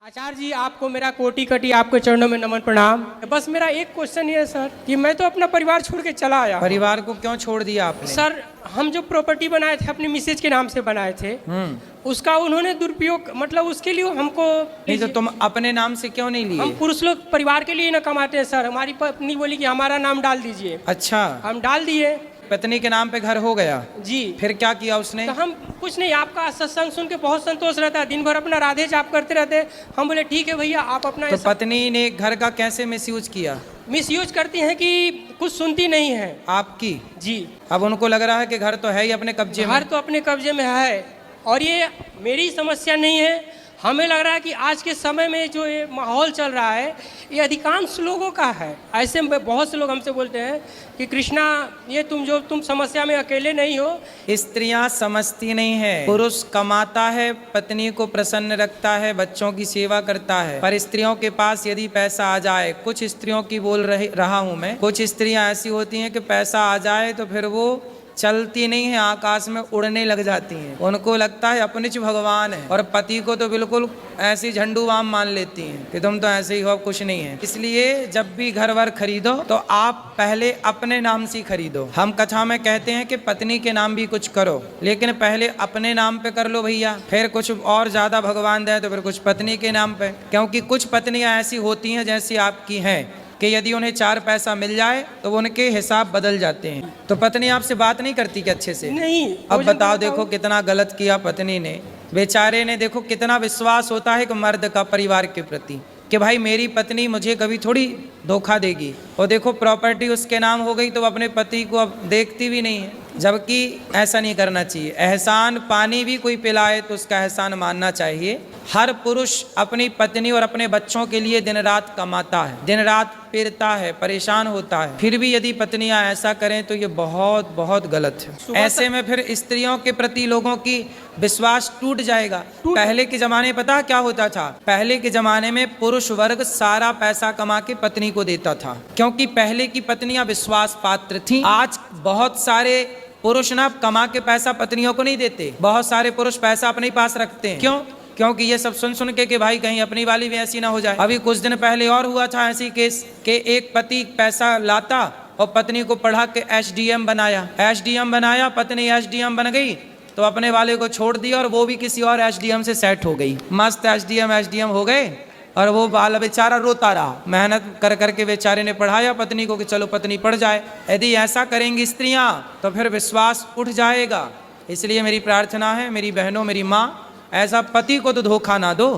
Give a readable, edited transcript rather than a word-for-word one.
आचार्य जी, आपको मेरा कोटि कटी आपके चरणों में नमन प्रणाम। बस मेरा एक क्वेश्चन ये है सर कि मैं तो अपना परिवार छोड़ के चला आया। परिवार को क्यों छोड़ दिया आपने? सर, हम जो प्रॉपर्टी बनाए थे अपनी मिसेज के नाम से बनाए थे, उसका उन्होंने दुरुपयोग, मतलब उसके लिए हमको नहीं तो तुम अपने नाम से क्यों नहीं लिए? हम पुरुष लोग परिवार के लिए ना कमाते हैं सर। हमारी पत्नी बोली कि हमारा नाम डाल दीजिए। अच्छा, हम डाल दिए। पत्नी के नाम पे घर हो गया जी। फिर क्या किया उसने? तो हम कुछ नहीं, आपका सत्संग सुन के बहुत संतोष रहता है, दिन भर अपना राधे जाप करते रहते। हम बोले ठीक है भैया, आप अपना तो पत्नी ने घर का कैसे मिसयूज किया? मिसयूज करती हैं कि कुछ सुनती नहीं है आपकी? जी। अब उनको लग रहा है कि घर तो है ही अपने कब्जे में। घर तो अपने कब्जे में है, और ये मेरी समस्या नहीं है। हमें लग रहा है कि आज के समय में जो ये माहौल चल रहा है, ये अधिकांश लोगों का है। ऐसे में बहुत से लोग हमसे बोलते हैं कि कृष्णा, ये तुम समस्या में अकेले नहीं हो। स्त्रियां समझती नहीं है। पुरुष कमाता है, पत्नी को प्रसन्न रखता है, बच्चों की सेवा करता है, पर स्त्रियों के पास यदि पैसा आ जाए, कुछ स्त्रियों की बोल रहा हूं मैं, कुछ स्त्रियां ऐसी होती हैं कि पैसा आ जाए तो फिर वो चलती नहीं है, आकाश में उड़ने लग जाती हैं। उनको लगता है अपने च भगवान है, और पति को तो बिल्कुल ऐसी झंडू बाम मान लेती हैं कि तुम तो ऐसे ही हो, कुछ नहीं है। इसलिए जब भी घर वर खरीदो तो आप पहले अपने नाम से खरीदो। हम कथा में कहते हैं कि पत्नी के नाम भी कुछ करो, लेकिन पहले अपने नाम पे कर लो भैया, फिर कुछ और ज्यादा भगवान दे तो फिर कुछ पत्नी के नाम पे। क्योंकि कुछ पत्नियां ऐसी होती हैं जैसी आपकी हैं कि यदि उन्हें 4 पैसा मिल जाए तो वो उनके हिसाब बदल जाते हैं। तो पत्नी आपसे बात नहीं करती कि अच्छे से? नहीं। अब बताओ, देखो कितना गलत किया पत्नी ने। बेचारे ने, देखो कितना विश्वास होता है कि मर्द का परिवार के प्रति, कि भाई मेरी पत्नी मुझे कभी थोड़ी धोखा देगी। और देखो प्रॉपर्टी उसके नाम हो गई तो वो अपने पति को अब देखती भी नहीं है, जबकि ऐसा नहीं करना चाहिए। एहसान पानी भी कोई पिलाए तो उसका एहसान मानना चाहिए। हर पुरुष अपनी पत्नी और अपने बच्चों के लिए दिन रात कमाता है, दिन रात पीड़ता है, परेशान होता है, फिर भी यदि पत्नियां ऐसा करें तो ये बहुत बहुत गलत है। ऐसे में फिर स्त्रियों के प्रति लोगों की विश्वास टूट जाएगा। पहले के जमाने पता क्या होता था? पहले के जमाने में पुरुष वर्ग सारा पैसा कमा के पत्नी को देता था, क्योंकि पहले की पत्नियां विश्वास पात्र थीं। आज बहुत सारे पुरुष ना कमा के पैसा पत्नियों को नहीं देते, बहुत सारे पुरुष पैसा अपने पास रखते हैं। क्यों? क्योंकि ये सब सुन सुन के कि भाई कहीं अपनी वाली भी ऐसी ना हो जाए। अभी कुछ दिन पहले और हुआ था ऐसी केस कि एक पति पैसा लाता और पत्नी को पढ़ा के एसडीएम बनाया, पत्नी एसडीएम बन गई तो अपने वाले को छोड़ दिया और वो भी किसी और एसडीएम से सेट हो गई। मस्त एसडीएम हो गए, और वो बाल बेचारा रोता रहा। मेहनत कर करके बेचारे ने पढ़ाया पत्नी को कि चलो पत्नी पढ़ जाए। यदि ऐसा करेंगी स्त्रियां तो फिर विश्वास उठ जाएगा। इसलिए मेरी प्रार्थना है, मेरी बहनों, मेरी माँ, ऐसा पति को तो धोखा ना दो।